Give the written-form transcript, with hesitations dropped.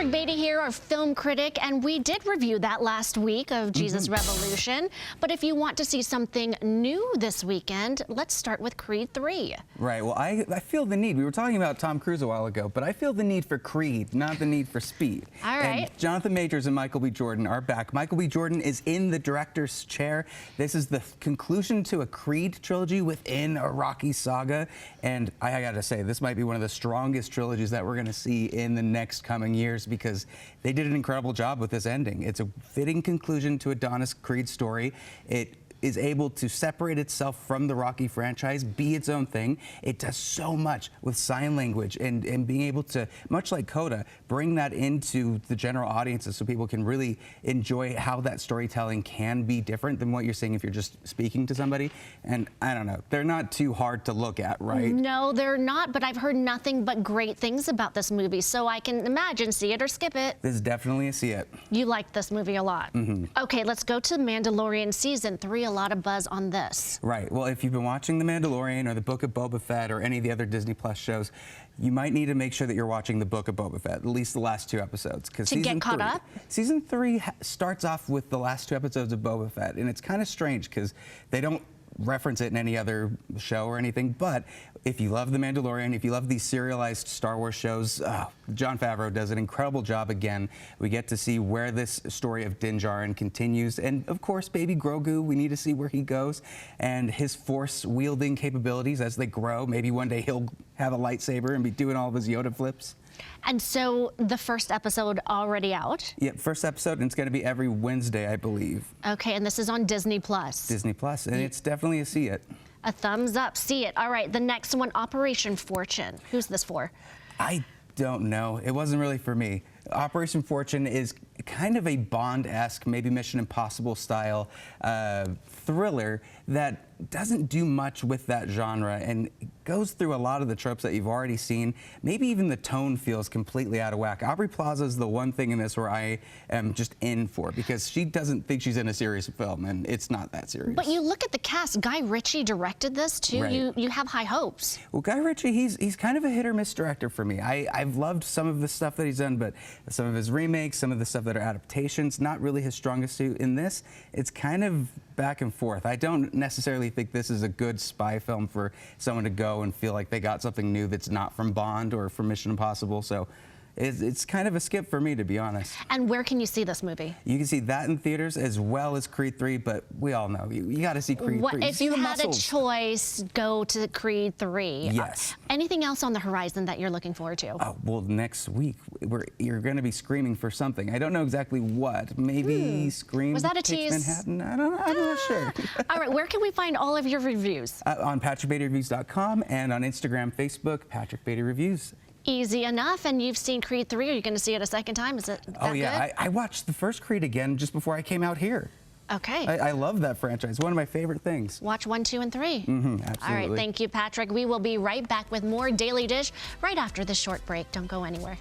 Patrick Beatty here, our film critic, and we did review that last week of Jesus Revolution. But if you want to see something new this weekend, let's start with Creed 3. Right. Well, I feel the need. We were talking about Tom Cruise a while ago, but I feel the need for Creed, not the need for speed. All right. And Jonathan Majors and Michael B. Jordan are back. Michael B. Jordan is in the director's chair. This is the conclusion to a Creed trilogy within a Rocky saga. And I gotta say, this might be one of the strongest trilogies that we're gonna see in the next coming years, because they did an incredible job with this ending. It's a fitting conclusion to Adonis Creed's story. It is able to separate itself from the Rocky franchise, be its own thing. It does so much with sign language and being able to, much like Coda, bring that into the general audiences so people can really enjoy how that storytelling can be different than what you're seeing if you're just speaking to somebody. And I don't know, they're not too hard to look at, right? No, they're not, but I've heard nothing but great things about this movie, so I can imagine see it or skip it. This is definitely a see it. You liked this movie a lot. Okay, let's go to Mandalorian Season 3. A lot of buzz on this. Right. Well, if you've been watching The Mandalorian or The Book of Boba Fett or any of the other Disney Plus shows, you might need to make sure that you're watching The Book of Boba Fett, at least the last 2 episodes. To get caught up? Season 3 starts off with the last 2 episodes of Boba Fett, and it's kind of strange because they don't reference it in any other show or anything, but if you love The Mandalorian, if you love these serialized Star Wars shows, Jon Favreau does an incredible job again. We get to see where this story of Din Djarin continues, and of course, baby Grogu, we need to see where he goes, and his force-wielding capabilities as they grow. Maybe one day he'll have a lightsaber and be doing all of his Yoda flips. And so the first episode already out? Yep, first episode, and it's going to be every Wednesday, I believe. Okay, and this is on Disney Plus. Disney Plus, and it's definitely a see it. A thumbs up, see it. All right, the next one, Operation Fortune. Who's this for? I don't know. It wasn't really for me. Operation Fortune is kind of a Bond-esque, maybe Mission Impossible style thriller that doesn't do much with that genre and goes through a lot of the tropes that you've already seen. Maybe even the tone feels completely out of whack. Aubrey Plaza is the one thing in this where I am just in for, because she doesn't think she's in a serious film, and it's not that serious. But you look at the cast. Guy Ritchie directed this too. Right. You have high hopes. Well, Guy Ritchie, he's kind of a hit or miss director for me. I've loved some of the stuff that he's done, but some of his remakes, some of the stuff that are adaptations, not really his strongest suit. In this, it's kind of back and forth. I don't necessarily think this is a good spy film for someone to go and feel like they got something new that's not from Bond or from Mission Impossible. So it's kind of a skip for me, to be honest. And where can you see this movie? You can see that in theaters as well as Creed 3, but we all know you got to see Creed 3. If you had a choice, go to Creed 3. Yes. Anything else on the horizon that you're looking forward to? Oh, well, next week you're going to be screaming for something. I don't know exactly what. Maybe Scream. Was that a Takes tease? Manhattan. I'm not sure. All right, where can we find all of your reviews? On PatrickBeattyReviews.com and on Instagram, Facebook, Patrick Beatty Reviews. Easy enough. And you've seen Creed 3. Are you going to see it a second time? Is it that good? I watched the first Creed again just before I came out here. Okay. I love that franchise. One of my favorite things. Watch 1, 2, and 3. Absolutely. All right, thank you, Patrick. We will be right back with more Daily Dish right after this short break. Don't go anywhere.